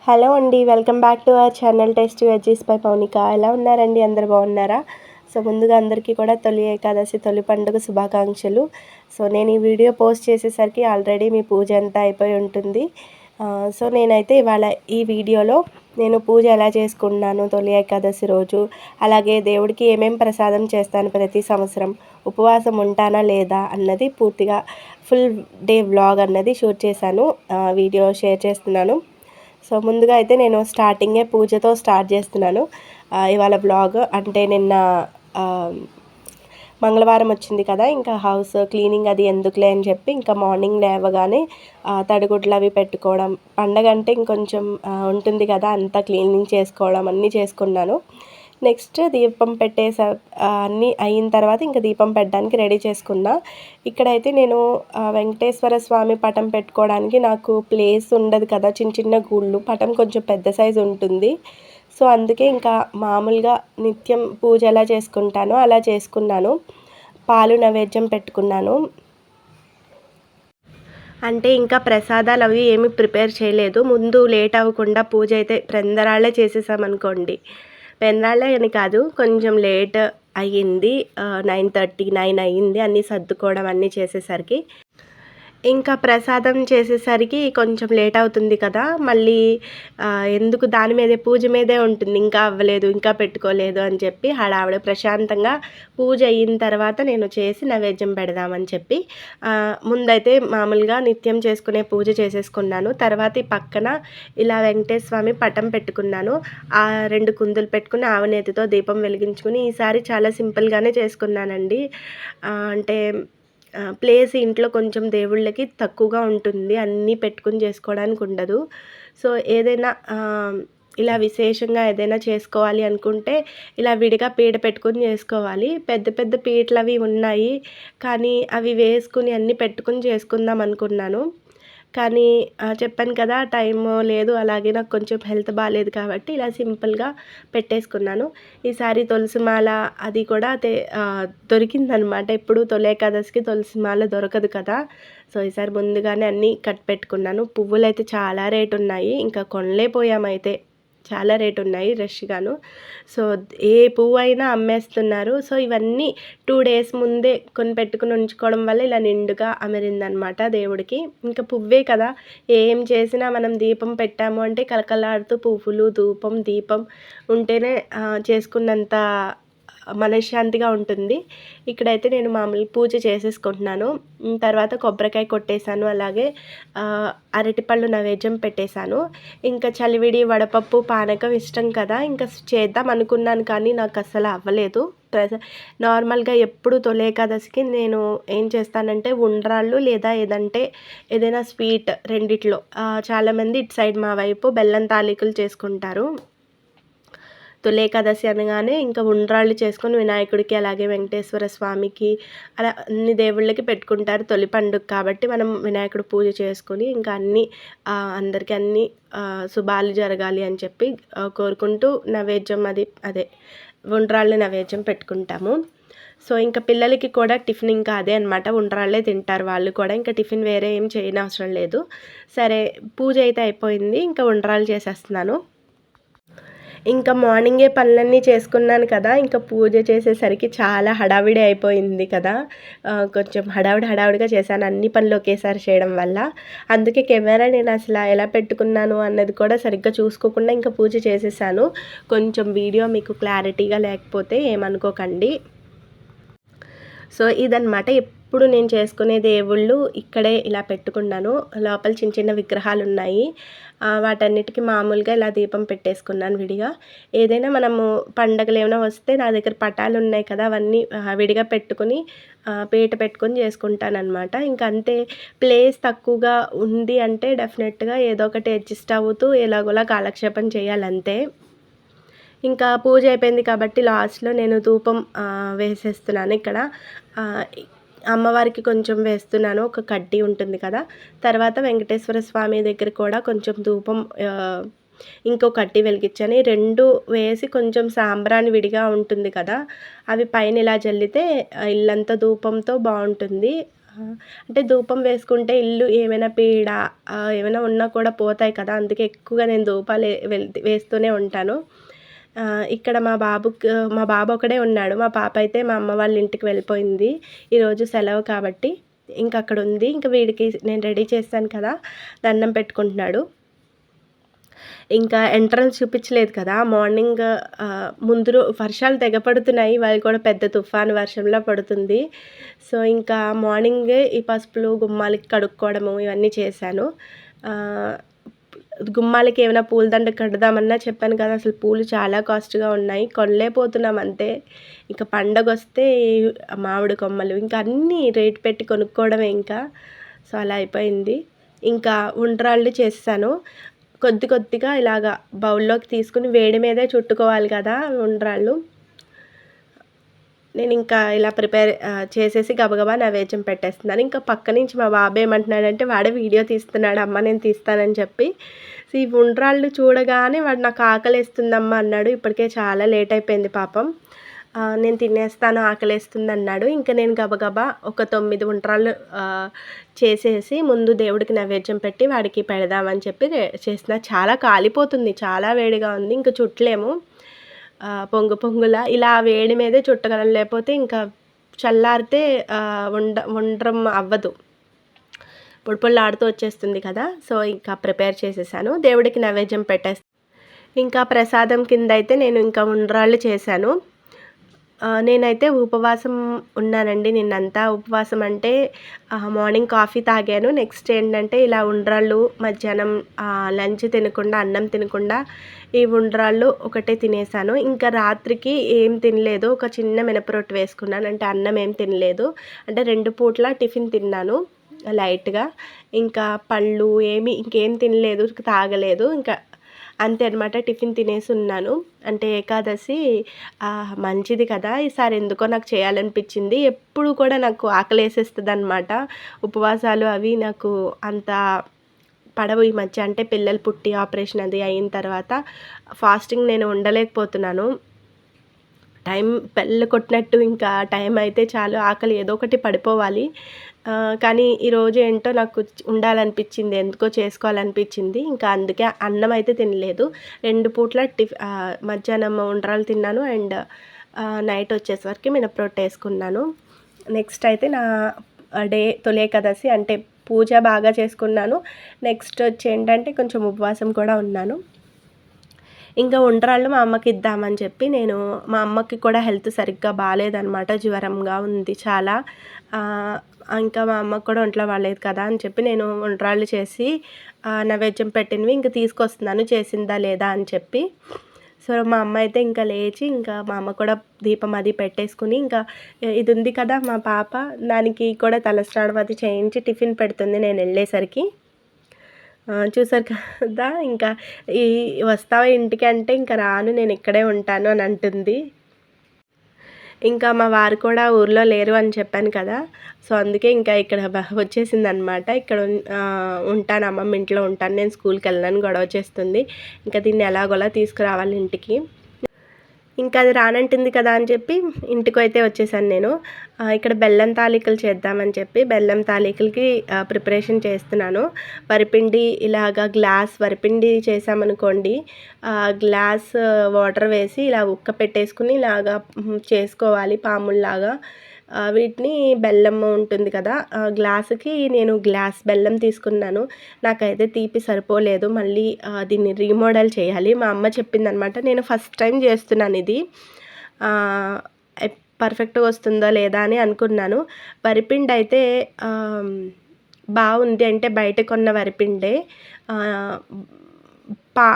Hello అండి, welcome back to our channel tasty veggies by Paunika. ఎలా ఉన్నారండి? అందరు బాగున్నారా? సో ముందుగా అందరికీ కూడా తొలి ఏకాదశి తొలి పండుగ శుభాకాంక్షలు. సో నేను ఈ వీడియో పోస్ట్ చేసేసరికి ఆల్రెడీ మీ పూజ అంతా అయిపోయి ఉంటుంది. సో నేనైతే ఇవాళ ఈ వీడియోలో నేను పూజ ఎలా చేసుకున్నాను తొలి ఏకాదశి రోజు, అలాగే దేవుడికి ఏమేం ప్రసాదం చేస్తాను ప్రతి సంవత్సరం, ఉపవాసం ఉంటానా లేదా అన్నది పూర్తిగా ఫుల్ డే వ్లాగ్ అన్నది షూట్ చేశాను. వీడియో షేర్ చేస్తున్నాను. సో ముందుగా అయితే నేను స్టార్టింగే పూజతో స్టార్ట్ చేస్తున్నాను ఇవాళ బ్లాగ్. అంటే నిన్న మంగళవారం వచ్చింది కదా, ఇంకా హౌస్ క్లీనింగ్ అది ఎందుకులే అని చెప్పి ఇంకా మార్నింగ్ లేవగానే తడిగుడ్లు అవి పెట్టుకోవడం, పండగ అంటే ఇంకొంచెం ఉంటుంది కదా, అంతా క్లీనింగ్ చేసుకోవడం అన్నీ చేసుకున్నాను. నెక్స్ట్ దీపం పెట్టేసా, అన్నీ అయిన తర్వాత ఇంకా దీపం పెట్టడానికి రెడీ చేసుకున్నా. ఇక్కడైతే నేను వెంకటేశ్వర స్వామి పటం పెట్టుకోవడానికి నాకు ప్లేస్ ఉండదు కదా, చిన్న చిన్న గూళ్ళు, పటం కొంచెం పెద్ద సైజు ఉంటుంది. సో అందుకే ఇంకా మామూలుగా నిత్యం పూజ ఎలా చేసుకుంటానో అలా చేసుకున్నాను. పాలు నైవేద్యం పెట్టుకున్నాను. అంటే ఇంకా ప్రసాదాలు అవి ఏమి ప్రిపేర్ చేయలేదు. ముందు లేట్ అవ్వకుండా పూజ అయితే పెందరాళ్ళే చేసేసామనుకోండి, పెందరాళ్ళే అని కాదు, కొంచెం లేట్ అయ్యింది. 9:30 9 అయ్యింది అన్నీ సర్దుకోవడం అన్నీ చేసేసరికి. ఇంకా ప్రసాదం చేసేసరికి కొంచెం లేట్ అవుతుంది కదా, మళ్ళీ ఎందుకు దాని మీదే పూజ మీదే ఉంటుంది, ఇంకా అవ్వలేదు ఇంకా పెట్టుకోలేదు అని చెప్పి హడావిడి. ప్రశాంతంగా పూజ అయిన తర్వాత నేను చేసి నైవేద్యం పెడదామని చెప్పి ముందైతే మామూలుగా నిత్యం చేసుకునే పూజ చేసేసుకున్నాను. తర్వాత ఈ పక్కన ఇలా వెంకటేశ్వర స్వామి పటం పెట్టుకున్నాను. 2 కుందులు పెట్టుకుని ఆవనేతితో దీపం వెలిగించుకుని ఈసారి చాలా సింపుల్గానే చేసుకున్నానండి. అంటే ప్లేస్ ఇంట్లో కొంచెం దేవుళ్ళకి తక్కువగా ఉంటుంది, అన్నీ పెట్టుకుని చేసుకోవడానికి ఉండదు. సో ఏదైనా ఇలా విశేషంగా ఏదైనా చేసుకోవాలి అనుకుంటే ఇలా విడిగా పీట పెట్టుకుని చేసుకోవాలి. పెద్ద పెద్ద పీటలు అవి ఉన్నాయి, కానీ అవి వేసుకుని అన్నీ పెట్టుకుని చేసుకుందాం అనుకున్నాను. కానీ చెప్పాను కదా, టైము లేదు, అలాగే నాకు కొంచెం హెల్త్ బాగాలేదు కాబట్టి ఇలా సింపుల్గా పెట్టేసుకున్నాను. ఈసారి తులసిమాల అది కూడా దొరికిందనమాట. ఎప్పుడు తొలి ఏకాదశికి తులసిమాల దొరకదు కదా, సో ఈసారి ముందుగానే అన్నీ కట్ పెట్టుకున్నాను. పువ్వులు అయితే చాలా రేటు ఉన్నాయి, ఇంకా కొనలేకపోయామైతే, చాలా రేటు ఉన్నాయి రష్గాను. సో ఏ పువ్వు అయినా అమ్మేస్తున్నారు. సో ఇవన్నీ 2 డేస్ ముందే కొని పెట్టుకుని ఉంచుకోవడం వల్ల ఇలా నిండుగా అమరిందనమాట దేవుడికి. ఇంకా పువ్వే కదా, ఏం చేసినా మనం దీపం పెట్టాము అంటే కలకలాడుతూ పువ్వులు, ధూపం, దీపం ఉంటేనే చేసుకున్నంత మనశ్శాంతిగా ఉంటుంది. ఇక్కడైతే నేను మామూలు పూజ చేసేసుకుంటున్నాను. తర్వాత కొబ్బరికాయ కొట్టేశాను, అలాగే అరటిపళ్ళు నైవేద్యం పెట్టేశాను. ఇంకా చలివిడి, వడపప్పు, పానకం ఇష్టం కదా, ఇంకా చేద్దాం అనుకున్నాను కానీ నాకు అస్సలు అవ్వలేదు. నార్మల్గా ఎప్పుడు తొలి ఏకాదశికి నేను ఏం చేస్తానంటే ఉండ్రాళ్ళు లేదా ఏదైనా స్వీట్ రెండిట్లో, చాలామంది ఇటు సైడ్ మా వైపు బెల్లం తాలికలు చేసుకుంటారు. తొలి ఏకాదశి అనగానే ఇంకా ఉండ్రాళ్ళు చేసుకొని వినాయకుడికి, అలాగే వెంకటేశ్వర స్వామికి, అలా అన్ని దేవుళ్ళకి పెట్టుకుంటారు. తొలి పండుగ కాబట్టి మనం వినాయకుడు పూజ చేసుకొని ఇంకా అందరికీ అన్ని శుభాలు జరగాలి అని చెప్పి కోరుకుంటూ నైవేద్యం అదే ఉండ్రాళ్ళు నైవేద్యం పెట్టుకుంటాము. సో ఇంకా పిల్లలకి కూడా టిఫిన్ ఇంకా అదే అనమాట, ఉండ్రాళ్ళే తింటారు వాళ్ళు కూడా, ఇంకా టిఫిన్ వేరే ఏం చేయనవసరం లేదు. సరే పూజ అయితే అయిపోయింది, ఇంకా ఉండ్రాళ్ళు చేసేస్తున్నాను. ఇంకా మార్నింగే పనులన్నీ చేసుకున్నాను కదా, ఇంకా పూజ చేసేసరికి చాలా హడావిడి అయిపోయింది కదా, కొంచెం హడావిడిగా చేశాను అన్ని పనులు ఒకేసారి చేయడం వల్ల. అందుకే కెమెరా నేను అసలు ఎలా పెట్టుకున్నాను అన్నది కూడా సరిగ్గా చూసుకోకుండా ఇంకా పూజ చేసేసాను. కొంచెం వీడియో మీకు క్లారిటీగా లేకపోతే ఏమనుకోకండి. సో ఇదనమాట ఎప్పుడు నేను చేసుకునే దేవుళ్ళు ఇక్కడే ఇలా పెట్టుకున్నాను. లోపల చిన్న చిన్న విగ్రహాలు ఉన్నాయి, వాటన్నిటికీ మామూలుగా ఇలా దీపం పెట్టేసుకున్నాను విడిగా. ఏదైనా మనము పండగలు ఏమైనా వస్తే నా దగ్గర పటాలు ఉన్నాయి కదా, అవన్నీ విడిగా పెట్టుకుని పీట పెట్టుకొని చేసుకుంటానమాట. ఇంకా అంతే, ప్లేస్ తక్కువగా ఉంది అంటే డెఫినెట్గా ఏదో ఒకటి అడ్జస్ట్ అవుతూ ఎలాగోలా కాలక్షేపం చేయాలంతే. ఇంకా పూజ అయిపోయింది కాబట్టి లాస్ట్లో నేను ధూపం వేసేస్తున్నాను. ఇక్కడ అమ్మవారికి కొంచెం వేస్తున్నాను, ఒక కడ్డీ ఉంటుంది కదా. తర్వాత వెంకటేశ్వర స్వామి దగ్గర కూడా కొంచెం ధూపం, ఇంకో కడ్డీ వెలిగించాను. 2 వేసి కొంచెం సాంబ్రాణి విడిగా ఉంటుంది కదా, అవి పైన ఇలా జల్లితే ఇల్లంతా ధూపంతో బాగుంటుంది. అంటే ధూపం వేసుకుంటే ఇల్లు ఏమైనా పీడ ఏమైనా ఉన్నా కూడా పోతాయి కదా! అందుకే ఎక్కువగా నేను ధూపాలు వేస్తూనే ఉంటాను. ఇక్కడ మా బాబు ఒకడే ఉన్నాడు. మా పాప అయితే మా అమ్మ వాళ్ళ ఇంటికి వెళ్ళిపోయింది. ఈరోజు సెలవు కాబట్టి ఇంక అక్కడ ఉంది. ఇంక వీడికి నేను రెడీ చేశాను కదా! దండం పెట్టుకుంటున్నాడు. ఇంకా ఎంట్రన్స్ చూపించలేదు కదా! మార్నింగ్ ముందు వర్షాలు తెగ పడుతున్నాయి. ఇవాళ కూడా పెద్ద తుఫాను వర్షంలా పడుతుంది. సో, ఇంకా మార్నింగే ఈ పసుపులు గుమ్మాలకి కడుక్కోవడము ఇవన్నీ చేశాను. గుమ్మాలకి ఏమైనా పూలదండ కడదామన్నా చెప్పాను కదా! అసలు పూలు చాలా కాస్ట్‌గా ఉన్నాయి. కొనలేకపోతున్నాం అంతే. ఇక పండగొస్తే మామిడి కొమ్మలు ఇంకా అన్నీ రేట్ పెట్టి కొనుక్కోవడమే ఇంకా. సో, అలా అయిపోయింది. ఇంకా ఉండ్రాళ్ళు చేసేసాను. కొద్దిగా ఇలాగా బౌల్లోకి తీసుకుని వేడి మీదే చుట్టుకోవాలి కదా ఉండ్రాళ్ళు. నేను ఇంకా ఇలా చేసేసి గబగబా నైవేద్యం పెట్టేస్తున్నాను. ఇంకా పక్క నుంచి మా బాబు ఏమంటున్నాడంటే వాడే వీడియో తీస్తున్నాడు, అమ్మ నేను తీస్తానని చెప్పి. సో, ఈ ఉండ్రాళ్ళు చూడగానే వాడు నాకు ఆకలేస్తుందమ్మా అన్నాడు. ఇప్పటికే చాలా లేట్ అయిపోయింది పాపం. నేను తినేస్తాను ఆకలేస్తుందన్నాడు. ఇంక నేను గబగబా ఒక 9 ఉండ్రాళ్ళు చేసేసి ముందు దేవుడికి నైవేద్యం పెట్టి వాడికి పెడదామని చెప్పి చేసిన. చాలా కాలిపోతుంది, చాలా వేడిగా ఉంది. ఇంక చుట్టలేము. పొంగులా ఇలా వేడి మీదే చుట్టగలం. లేకపోతే ఇంకా చల్లారితే ఉండ్రం అవ్వదు. పొడిపొడిలాడుతూ వచ్చేస్తుంది కదా! సో, ఇంకా ప్రిపేర్ చేసేసాను. దేవుడికి నైవేద్యం ఇంకా ప్రసాదం కింద అయితే నేను ఇంకా ఉండ్రాళ్ళు చేశాను. నేనైతే ఉపవాసం ఉన్నానండి నిన్నంతా. ఉపవాసం అంటే మార్నింగ్ కాఫీ తాగాను. నెక్స్ట్ ఏంటంటే ఇలా ఉండ్రాళ్ళు మధ్యాహ్నం లంచ్ తినకుండా, అన్నం తినకుండా ఈ ఉండ్రాళ్ళు ఒకటే తినేసాను. ఇంకా రాత్రికి ఏం తినలేదు. ఒక చిన్న మినపరొట్టు వేసుకున్నాను. అంటే అన్నం ఏం తినలేదు. అంటే 2 పూట్ల టిఫిన్ తిన్నాను లైట్‌గా. ఇంకా పళ్ళు ఇంకేం తినలేదు, తాగలేదు. ఇంకా అంతే అనమాట. టిఫిన్ తినేసి ఉన్నాను. అంటే ఏకాదశి మంచిది కదా! ఈసారి ఎందుకో నాకు చేయాలనిపించింది. ఎప్పుడు కూడా నాకు ఆకలేసేస్తదనమాట. ఉపవాసాలు అవి నాకు అంత పడవు ఈ మధ్య. అంటే పిల్లలు పుట్టి ఆపరేషన్ అది అయిన తర్వాత ఫాస్టింగ్ నేను ఉండలేకపోతున్నాను. టైం బెల్ కొట్టినట్టు ఇంకా టైం అయితే చాలు ఆకలి ఏదో ఒకటి పడిపోవాలి. కానీ ఈరోజు ఏంటో నాకు ఉండాలనిపించింది. ఎందుకో చేసుకోవాలనిపించింది. ఇంకా అందుకే అన్నం అయితే తినలేదు. 2 పూట్ల మధ్యాహ్నం ఉండ్రాళ్ళు తిన్నాను. అండ్ నైట్ వచ్చేసరికి మినపరొట్టు వేసుకున్నాను. నెక్స్ట్ అయితే నా తొలి ఏకాదశి అంటే పూజ బాగా చేసుకున్నాను. నెక్స్ట్ వచ్చి ఏంటంటే కొంచెం ఉపవాసం కూడా ఉన్నాను. ఇంకా ఉండ్రాళ్ళు మా అమ్మకి ఇద్దామని చెప్పి మా అమ్మకి కూడా హెల్త్ సరిగ్గా బాగాలేదనమాట. జ్వరంగా ఉంది చాలా. ఇంకా మా అమ్మకి కూడా ఒంట్లో బాలేదు కదా అని చెప్పి నేను ఉండ్రాళ్ళు చేసి నైవేద్యం పెట్టినవి ఇంక తీసుకొస్తున్నాను చేసిందా లేదా అని చెప్పి. సో, మా అమ్మ అయితే ఇంకా లేచి ఇంకా మా అమ్మ కూడా దీపం అది పెట్టేసుకుని ఇంకా ఇది ఉంది కదా మా పాప, దానికి కూడా తలస్నానం అది చేయించి టిఫిన్ పెడుతుంది నేను వెళ్ళేసరికి. చూసారు కదా! ఇంకా వస్తావా ఇంటికి అంటే ఇంకా రాను, నేను ఇక్కడే ఉంటాను అని అంటుంది. ఇంకా మా వారు కూడా ఊర్లో లేరు అని చెప్పాను కదా! సో, అందుకే ఇంకా ఇక్కడ వచ్చేసిందనమాట. ఇక్కడ ఉంటాను, అమ్మమ్మ ఇంట్లో ఉంటాను. నేను స్కూల్కి వెళ్ళనని గొడవ చేస్తుంది. ఇంకా దీన్ని ఎలాగోలా తీసుకురావాలి ఇంటికి. ఇంకా అది రానంటుంది కదా అని చెప్పి ఇంటికైతే వచ్చేసాను నేను. ఇక్కడ బెల్లం తాలికలు చేద్దామని చెప్పి బెల్లం తాలికలకి ప్రిపరేషన్ చేస్తున్నాను. వరిపిండి ఇలాగా గ్లాస్ వరిపిండి చేసామనుకోండి, గ్లాస్ వాటర్ వేసి ఇలా ఉక్క పెట్టేసుకుని ఇలాగా చేసుకోవాలి పాముల్లాగా. వీటిని బెల్లం ఉంటుంది కదా, గ్లాసుకి నేను గ్లాస్ బెల్లం తీసుకున్నాను. నాకైతే తీపి సరిపోలేదు. మళ్ళీ దీన్ని రీమోడల్ చేయాలి. మా అమ్మ చెప్పిందనమాట. నేను ఫస్ట్ టైం చేస్తున్నాను ఇది. పర్ఫెక్ట్గా వస్తుందో లేదా అని అనుకున్నాను. వరిపిండి అయితే బాగుంది. అంటే బయట కొన్న వరిపిండే.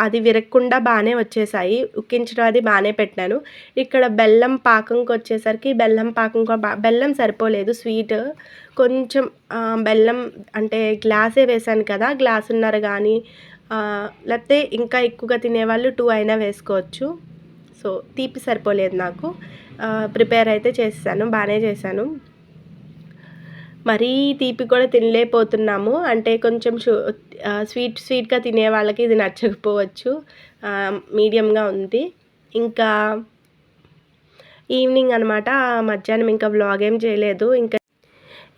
అది విరగకుండా బాగానే వచ్చేసాయి. ఉక్కించడం అది బాగానే పెట్టాను. ఇక్కడ బెల్లం పాకంకి వచ్చేసరికి బెల్లం సరిపోలేదు స్వీట్. కొంచెం బెల్లం అంటే గ్లాసే వేసాను కదా, గ్లాసున్నర కానీ లేకపోతే ఇంకా ఎక్కువగా తినేవాళ్ళు 2 అయినా వేసుకోవచ్చు. సో, తీపి సరిపోలేదు నాకు. ప్రిపేర్ అయితే చేసేసాను, బాగానే చేశాను. మరీ తీపి కూడా తినలేకపోతున్నాము. అంటే కొంచెం స్వీట్గా తినే వాళ్ళకి ఇది నచ్చకపోవచ్చు. మీడియంగా ఉంది. ఇంకా ఈవినింగ్ అనమాట. మధ్యాహ్నం ఇంకా వ్లాగ్ ఏం చేయలేదు. ఇంకా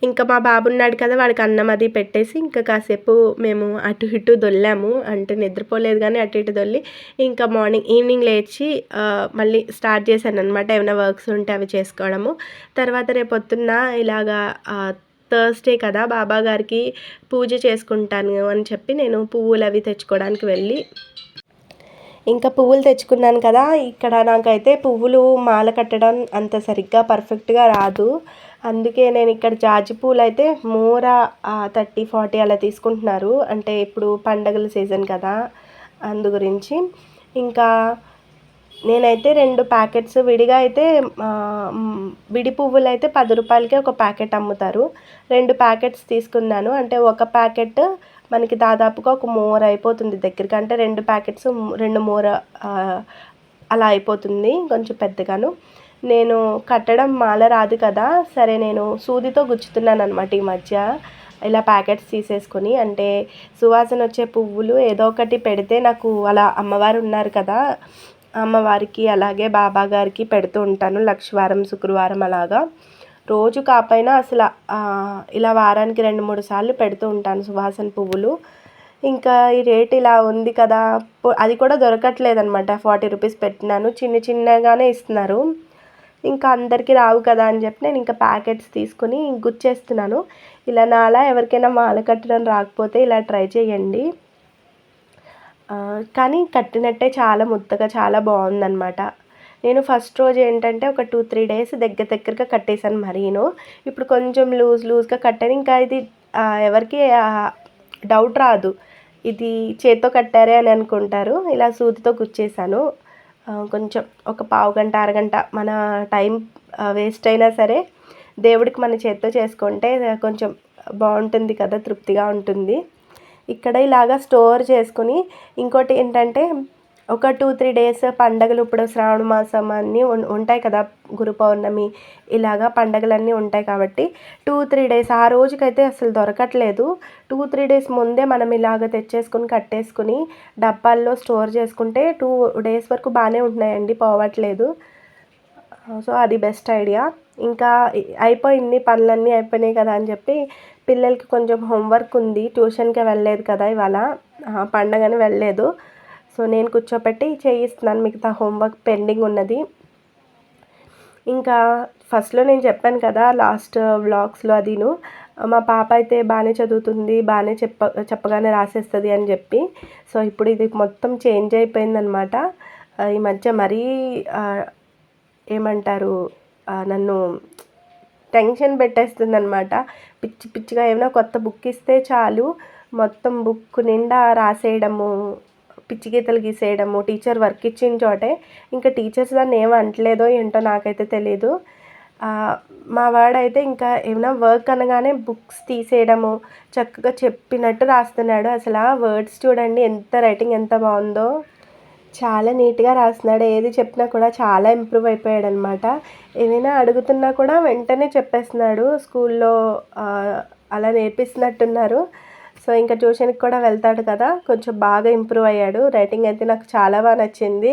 ఇంకా మా బాబు ఉన్నాడు కదా, వాడికి అన్నం అది పెట్టేసి ఇంకా కాసేపు మేము అటు ఇటు దొల్లాము. అంటే నిద్రపోలేదు కానీ అటు ఇటు దొల్లి ఇంకా ఈవినింగ్ లేచి మళ్ళీ స్టార్ట్ చేశాననమాట. ఏమైనా వర్క్స్ ఉంటే అవి చేసుకోవడము. తర్వాత రేపొద్దున్న ఇలాగా థర్స్డే కదా, బాబా గారికి పూజ చేసుకుంటాను అని చెప్పి నేను పువ్వులు అవి తెచ్చుకోవడానికి వెళ్ళి ఇంకా పువ్వులు తెచ్చుకున్నాను కదా. ఇక్కడ నాకైతే పువ్వులు మాల కట్టడం అంత సరిగ్గా పర్ఫెక్ట్గా రాదు. అందుకే నేను ఇక్కడ జాజి పూలు అయితే మూర 30-40 అలా తీసుకుంటున్నారు. అంటే ఇప్పుడు పండగల సీజన్ కదా, అందు గురించి. ఇంకా నేనైతే 2 ప్యాకెట్స్ విడిగా అయితే విడి పువ్వులు అయితే 10 రూపాయలకే ఒక ప్యాకెట్ అమ్ముతారు. 2 ప్యాకెట్స్ తీసుకున్నాను. అంటే ఒక ప్యాకెట్ మనకి దాదాపుగా ఒక మోర అయిపోతుంది దగ్గరికి. అంటే 2 ప్యాకెట్స్ 2 మోర అలా అయిపోతుంది, కొంచెం పెద్దగాను. నేను కట్టడం మాల రాదు కదా, సరే నేను సూదితో గుచ్చుతున్నాను అనమాట ఈ మధ్య. ఇలా ప్యాకెట్స్ తీసేసుకొని, అంటే సువాసన వచ్చే పువ్వులు ఏదో ఒకటి పెడితే నాకు, అలా అమ్మవారు ఉన్నారు కదా, అమ్మవారికి అలాగే బాబా గారికి పెడుతూ ఉంటాను. లక్షవారం, శుక్రవారం అలాగా. రోజు కాకపోయినా అసలు ఇలా వారానికి 2-3 సార్లు పెడుతూ ఉంటాను సువాసన పువ్వులు. ఇంకా ఈ రేట్ ఇలా ఉంది కదా, అది కూడా దొరకట్లేదనమాట. 40 రూపీస్ పెట్టినాను, చిన్నగానే ఇస్తున్నారు. ఇంకా అందరికీ రావు కదా అని చెప్పి నేను ఇంకా ప్యాకెట్స్ తీసుకొని గుచ్చేస్తున్నాను. ఇలా నాలా ఎవరికైనా మాల కట్టడం రాకపోతే ఇలా ట్రై చేయండి. కానీ కట్టినట్టే చాలా ముద్దగా చాలా బాగుందనమాట. నేను ఫస్ట్ రోజు ఏంటంటే ఒక 2-3 డేస్ దగ్గరగా కట్టేశాను మరీను. ఇప్పుడు కొంచెం లూజ్గా కట్టాను. ఇంకా ఇది ఎవరికి డౌట్ రాదు, ఇది చేత్తో కట్టారే అని అనుకుంటారు. ఇలా సూదితో గుచ్చేసాను. కొంచెం ఒక పావు గంట, అరగంట మన టైం వేస్ట్ అయినా సరే దేవుడికి మన చేత్తో చేసుకుంటే కొంచెం బాగుంటుంది కదా, తృప్తిగా ఉంటుంది. ఇక్కడ ఇలాగా స్టోర్ చేసుకుని, ఇంకోటి ఏంటంటే ఒక 2-3 డేస్ పండగలు, ఇప్పుడు శ్రావణ మాసం అన్నీ ఉంటాయి కదా, గురు పౌర్ణమి, ఇలాగా పండగలన్నీ ఉంటాయి కాబట్టి 2-3 డేస్ ఆ రోజుకైతే అసలు దొరకట్లేదు. 2-3 డేస్ ముందే మనం ఇలాగ తెచ్చేసుకుని కట్టేసుకుని డబ్బాల్లో స్టోర్ చేసుకుంటే 2 డేస్ వరకు బాగానే ఉంటున్నాయండి, పోవట్లేదు. సో అది బెస్ట్ ఐడియా. ఇంకా అయిపోయింది, పనులన్నీ అయిపోయినాయి కదా అని చెప్పి పిల్లలకి కొంచెం హోంవర్క్ ఉంది, ట్యూషన్కి వెళ్ళలేదు కదా ఇవాళ, పండగని వెళ్ళలేదు. సో నేను కూర్చోపెట్టి చేయిస్తున్నాను, మిగతా హోంవర్క్ పెండింగ్ ఉన్నది. ఇంకా ఫస్ట్లో నేను చెప్పాను కదా లాస్ట్ వ్లాగ్స్లో, అదిను మా పాప అయితే బాగానే చదువుతుంది, బాగానే చెప్పగానే రాసేస్తుంది అని చెప్పి. సో ఇప్పుడు ఇది మొత్తం చేంజ్ అయిపోయిందనమాట. ఈ మధ్య మరీ ఏమంటారు, నన్ను టెన్షన్ పెట్టేస్తుందనమాట. పిచ్చిగా ఏమైనా కొత్త బుక్ ఇస్తే చాలు, మొత్తం బుక్ నిండా రాసేయడము, పిచ్చి గీతలు గీసేయడము, టీచర్ వర్క్ ఇచ్చిన చోటే. ఇంకా టీచర్స్ దాన్ని ఏం అంటలేదో ఏంటో నాకైతే తెలీదు. మా వాడైతే ఇంకా ఏమైనా వర్క్ అనగానే బుక్స్ తీసేయడము, చక్కగా చెప్పినట్టు రాస్తున్నాడు. అసలు ఆ వర్డ్స్ చూడండి, రైటింగ్ ఎంత బాగుందో, చాలా నీట్గా రాస్తున్నాడు. ఏది చెప్పినా కూడా చాలా ఇంప్రూవ్ అయిపోయాడు అనమాట. ఏమైనా అడుగుతున్నా కూడా వెంటనే చెప్పేస్తున్నాడు. స్కూల్లో అలా నేర్పిస్తున్నట్టున్నారు. సో ఇంకా ట్యూషన్కి కూడా వెళ్తాడు కదా, కొంచెం బాగా ఇంప్రూవ్ అయ్యాడు. రైటింగ్ అయితే నాకు చాలా బాగా నచ్చింది.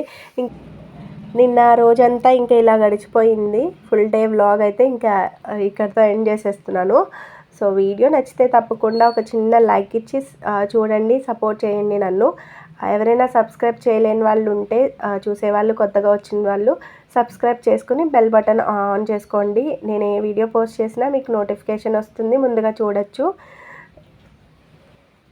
నిన్న రోజంతా ఇంకా ఇలా గడిచిపోయింది. ఫుల్ డే వ్లాగ్ అయితే ఇంకా ఇక్కడితో ఎండ్ చేసేస్తున్నాను. సో వీడియో నచ్చితే తప్పకుండా ఒక చిన్న లైక్ ఇచ్చి చూడండి, సపోర్ట్ చేయండి నన్ను. ఎవరైనా సబ్స్క్రైబ్ చేయలేని వాళ్ళు ఉంటే, చూసేవాళ్ళు కొత్తగా వచ్చిన వాళ్ళు సబ్స్క్రైబ్ చేసుకుని బెల్ బటన్ ఆన్ చేసుకోండి. నేను ఏ వీడియో పోస్ట్ చేసినా మీకు నోటిఫికేషన్ వస్తుంది, ముందుగా చూడొచ్చు.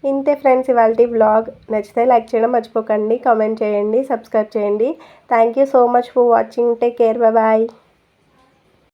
ఇంతే ఫ్రెండ్స్ ఇవాల్టి వ్లాగ్. నచ్చితే లైక్ చేయడం మర్చిపోకండి, కామెంట్ చేయండి, సబ్స్క్రైబ్ చేయండి. Thank you so much for watching. Take care, bye.